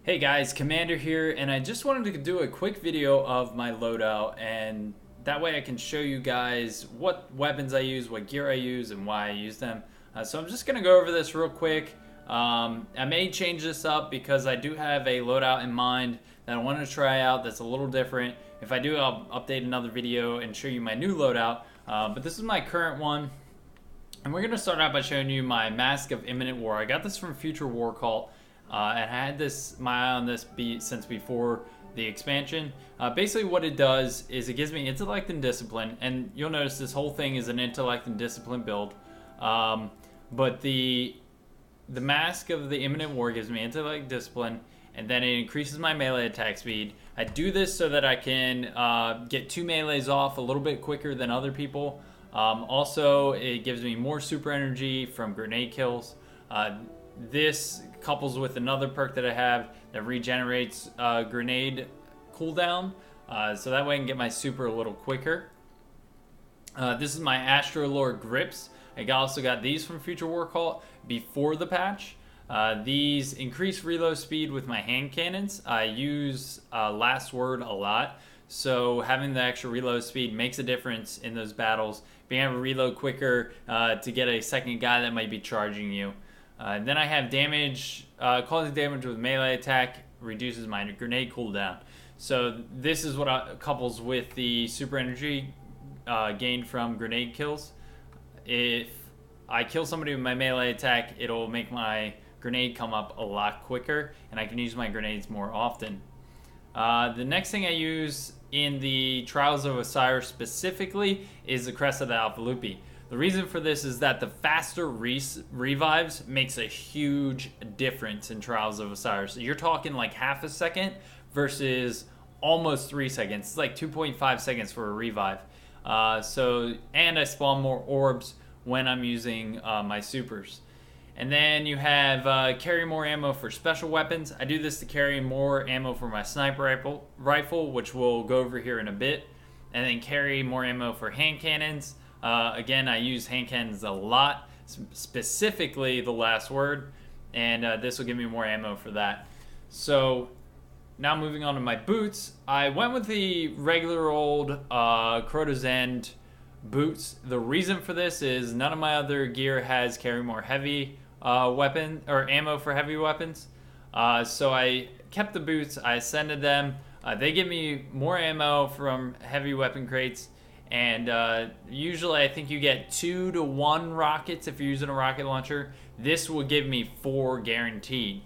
Hey guys, Commander here, and I just wanted to do a quick video of my loadout, and that way I can show you guys what weapons I use, what gear I use, and why I use them. So I'm just going to go over this real quick. I may change this up because I do have a loadout in mind that I want to try out that's a little different. If I do, I'll update another video and show you my new loadout, but this is my current one. And we're going to start out by showing you my Mask of Imminent War. I got this from Future War Cult. And I had my eye on this since before the expansion. Basically what it does is it gives me intellect and discipline, and you'll notice this whole thing is an intellect and discipline build. But the Mask of the Imminent War gives me intellect and discipline, and then it increases my melee attack speed. I do this so that I can get 2 melees off a little bit quicker than other people. Also, it gives me more super energy from grenade kills. This couples with another perk that I have that regenerates grenade cooldown, so that way I can get my super a little quicker. This is my Astrolore grips. I also got these from Future War Cult before the patch. These increase reload speed with my hand cannons. I use Last Word a lot, so having the extra reload speed makes a difference in those battles. Being able to reload quicker to get a second guy that might be charging you. Then I have damage, causing damage with melee attack reduces my grenade cooldown. So this is what couples with the super energy gained from grenade kills. If I kill somebody with my melee attack, it'll make my grenade come up a lot quicker, and I can use my grenades more often. The next thing I use in the Trials of Osiris specifically is the Crest of the Alpha Lupi. The reason for this is that the faster revives makes a huge difference in Trials of Osiris. So you're talking like half a second versus almost 3 seconds. It's like 2.5 seconds for a revive. And I spawn more orbs when I'm using my supers. And then you have carry more ammo for special weapons. I do this to carry more ammo for my sniper rifle, which we'll go over here in a bit. And then carry more ammo for hand cannons. Again, I use hand cannons a lot, specifically the Last Word, and this will give me more ammo for that. So now moving on to my boots, I went with the regular old Crota's End boots. The reason for this is none of my other gear has carry more heavy weapon or ammo for heavy weapons. So I kept the boots, I ascended them. They give me more ammo from heavy weapon crates. And usually I think you get 2 to 1 rockets if you're using a rocket launcher. This will give me 4 guaranteed.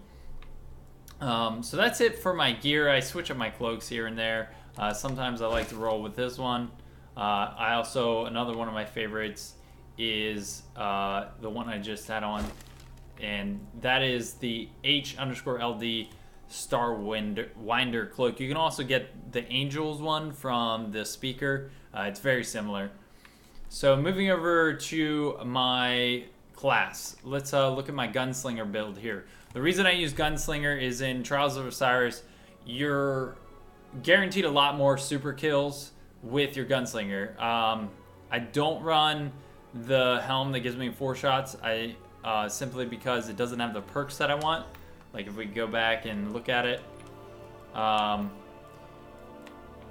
So that's it for my gear. I switch up my cloaks here and there. Sometimes I like to roll with this one. Another one of my favorites is the one I just had on, and that is the H_LD Starwinder cloak. You can also get the Angels one from the speaker. It's very similar. So moving over to my class, let's look at my gunslinger build here. The reason I use gunslinger is in Trials of Osiris, you're guaranteed a lot more super kills with your gunslinger. I don't run the helm that gives me 4 shots. Simply because it doesn't have the perks that I want. Like if we go back and look at it,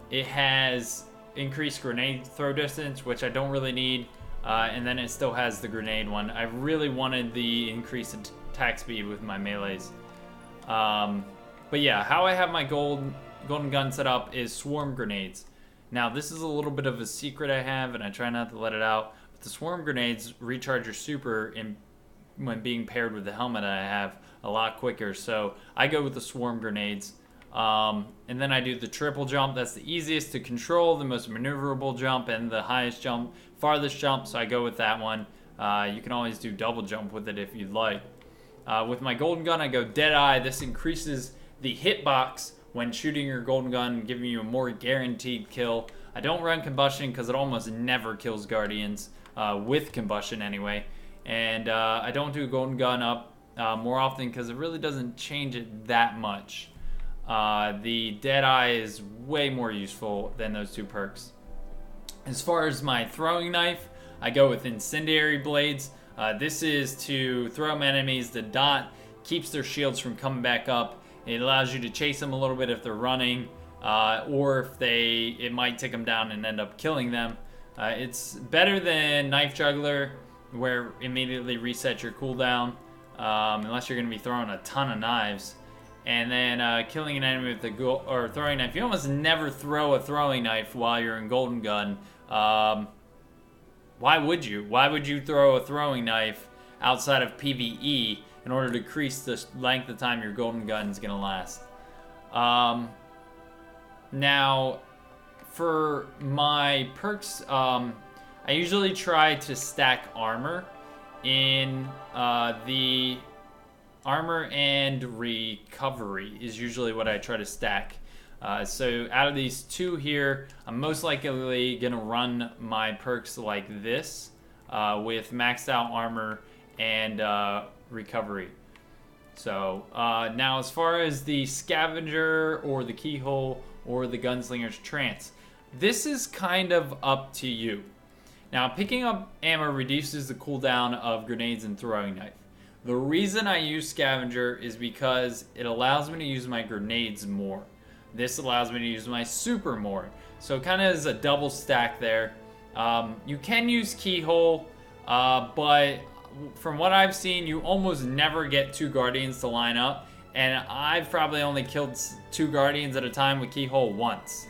it has increased grenade throw distance, which I don't really need, and then it still has the grenade one. I really wanted the increased attack speed with my melees. But yeah, how I have my golden gun set up is swarm grenades. Now this is a little bit of a secret I have, and I try not to let it out, but the swarm grenades recharge your super when being paired with the helmet I have a lot quicker, so I go with the swarm grenades. And then I do the triple jump. That's the easiest to control, the most maneuverable jump, and the highest jump, farthest jump, so I go with that one. You can always do double jump with it if you'd like. With my golden gun, I go Deadeye. This increases the hitbox when shooting your golden gun, giving you a more guaranteed kill. I don't run combustion because it almost never kills guardians, with combustion anyway. And I don't do golden gun up more often because it really doesn't change it that much. The Deadeye is way more useful than those 2 perks. As far as my throwing knife, I go with Incendiary Blades. This is to throw enemies. The dot keeps their shields from coming back up, It allows you to chase them a little bit if they're running, or if it might take them down and end up killing them. It's better than Knife Juggler, where immediately resets your cooldown, unless you're going to be throwing a ton of knives. And then killing an enemy with a throwing knife. You almost never throw a throwing knife while you're in Golden Gun. Why would you? Why would you throw a throwing knife outside of PvE in order to decrease the length of time your Golden Gun is going to last? Now, for my perks, I usually try to stack armor in the armor and recovery is usually what I try to stack. So out of these two here, I'm most likely going to run my perks like this with maxed out armor and recovery. So now as far as the scavenger or the keyhole or the gunslinger's trance, this is kind of up to you. Now, picking up ammo reduces the cooldown of grenades and throwing knife. The reason I use scavenger is because it allows me to use my grenades more. This allows me to use my super more. So it kind of is a double stack there. You can use keyhole, but from what I've seen, you almost never get 2 guardians to line up. And I've probably only killed 2 guardians at a time with keyhole once.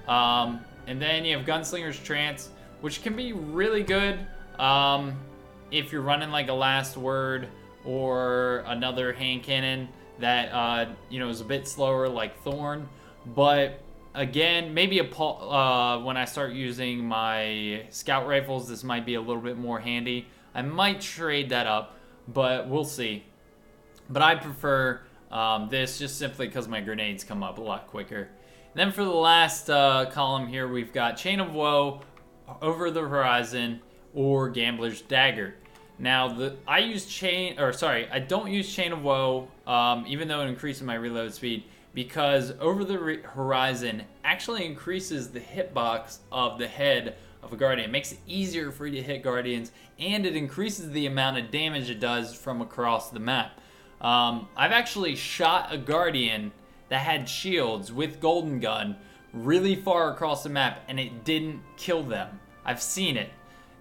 And then you have gunslinger's trance, which can be really good if you're running like a last word or another hand cannon that is a bit slower, like Thorn. But again, maybe when I start using my scout rifles, this might be a little bit more handy. I might trade that up, but we'll see. But I prefer this just simply because my grenades come up a lot quicker. And then for the last column here, we've got Chain of Woe, Over the Horizon, or Gambler's Dagger. Now, I don't use Chain of Woe, even though it increases my reload speed, because Over the Horizon actually increases the hitbox of the head of a guardian. It makes it easier for you to hit guardians, and it increases the amount of damage it does from across the map. I've actually shot a guardian that had shields with Golden Gun really far across the map, and it didn't kill them. I've seen it.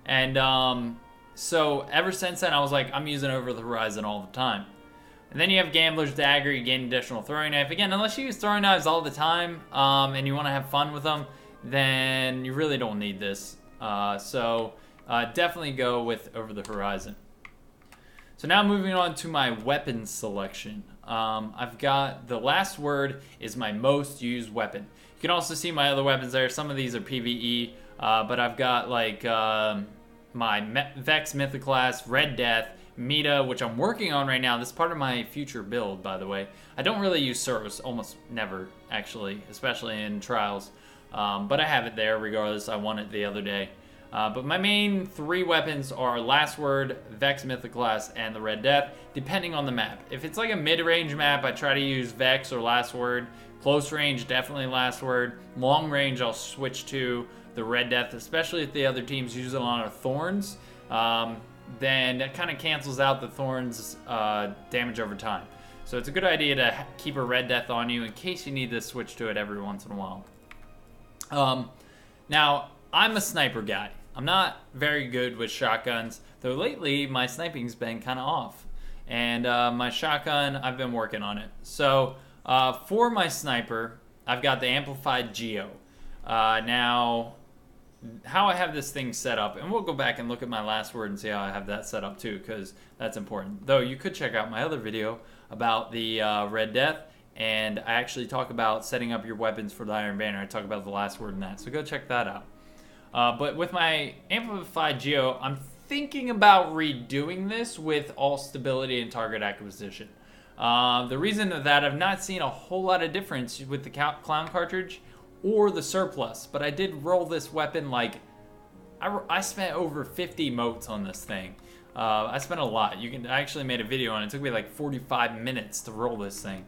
And so ever since then, I was like, I'm using Over the Horizon all the time. And then you have Gambler's Dagger. You gain additional throwing knife. Again, unless you use throwing knives all the time and you want to have fun with them, then you really don't need this. So definitely go with Over the Horizon. So now moving on to my weapons selection. I've got the last word is my most used weapon. You can also see my other weapons there. Some of these are PvE, but I've got like my Vex Mythoclast, Red Death, Meta, which I'm working on right now. This is part of my future build, by the way. I don't really use Service, almost never, actually, especially in Trials. But I have it there regardless. I won it the other day. But my main 3 weapons are Last Word, Vex Mythoclast, and the Red Death, depending on the map. If it's like a mid-range map, I try to use Vex or Last Word. Close range, definitely Last Word. Long range, I'll switch to the Red Death, especially if the other teams use a lot of Thorns. Then that kind of cancels out the Thorns' damage over time. So it's a good idea to keep a Red Death on you in case you need to switch to it every once in a while. Now, I'm a sniper guy. I'm not very good with shotguns, though lately my sniping's been kind of off. And my shotgun, I've been working on it. So for my sniper, I've got the Amplified Geo. Now, how I have this thing set up, and we'll go back and look at my last word and see how I have that set up too, because that's important. Though you could check out my other video about the Red Death, and I actually talk about setting up your weapons for the Iron Banner. I talk about the last word in that, so go check that out. But with my Amplified Geo, I'm thinking about redoing this with all stability and target acquisition. The reason that I've not seen a whole lot of difference with the Clown cartridge or the Surplus, but I did roll this weapon like, I spent over 50 motes on this thing. I spent a lot. I actually made a video on it. It took me like 45 minutes to roll this thing.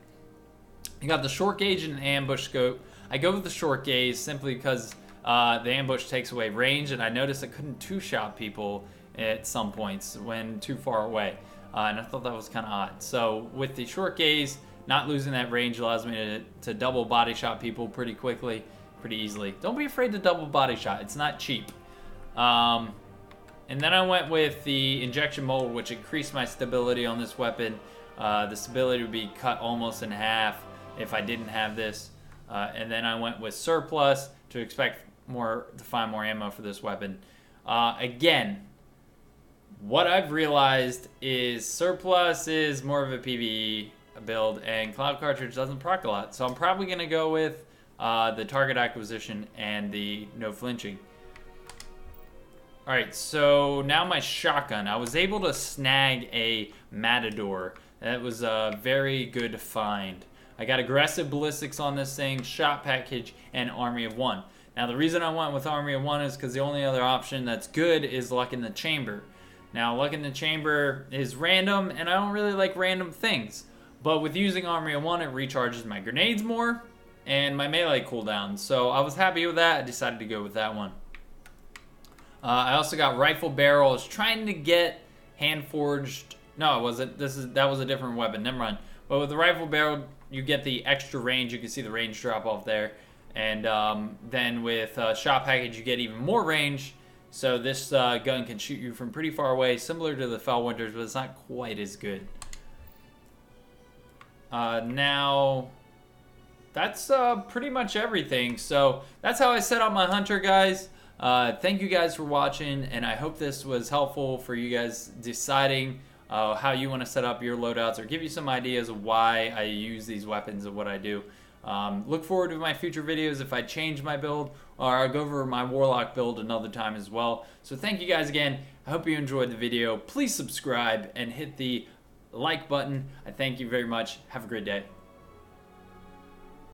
You got the short gauge and ambush scope. I go with the short gauge simply because the ambush takes away range, and I noticed I couldn't two-shot people at some points when too far away. And I thought that was kind of odd. So with the short gaze, not losing that range allows me to double body shot people pretty quickly, pretty easily. Don't be afraid to double body shot. It's not cheap. And then I went with the injection mold, which increased my stability on this weapon. The stability would be cut almost in half if I didn't have this. And then I went with surplus to find more ammo for this weapon. Again, what I've realized is surplus is more of a PvE build, and cloud cartridge doesn't proc a lot. So I'm probably going to go with the target acquisition and the no flinching. Alright, so now my shotgun. I was able to snag a Matador. That was a very good find. I got aggressive ballistics on this thing, shot package, and Army of One. Now the reason I went with Army of One is because the only other option that's good is Luck in the Chamber. Now Luck in the Chamber is random, and I don't really like random things. But with using Army of One, it recharges my grenades more and my melee cooldown. So I was happy with that. I decided to go with that one. I also got rifle barrel. I was trying to get hand forged. No, it wasn't. That was a different weapon. Never mind. But with the rifle barrel, you get the extra range. You can see the range drop off there. And then with shot package, you get even more range. So this gun can shoot you from pretty far away, similar to the Fellwinters, but it's not quite as good. Now, that's pretty much everything. So that's how I set up my hunter, guys. Thank you guys for watching, and I hope this was helpful for you guys deciding how you want to set up your loadouts, or give you some ideas of why I use these weapons and what I do. Look forward to my future videos if I change my build, or I'll go over my Warlock build another time as well. So thank you guys again. I hope you enjoyed the video. Please subscribe and hit the like button. I thank you very much. Have a great day.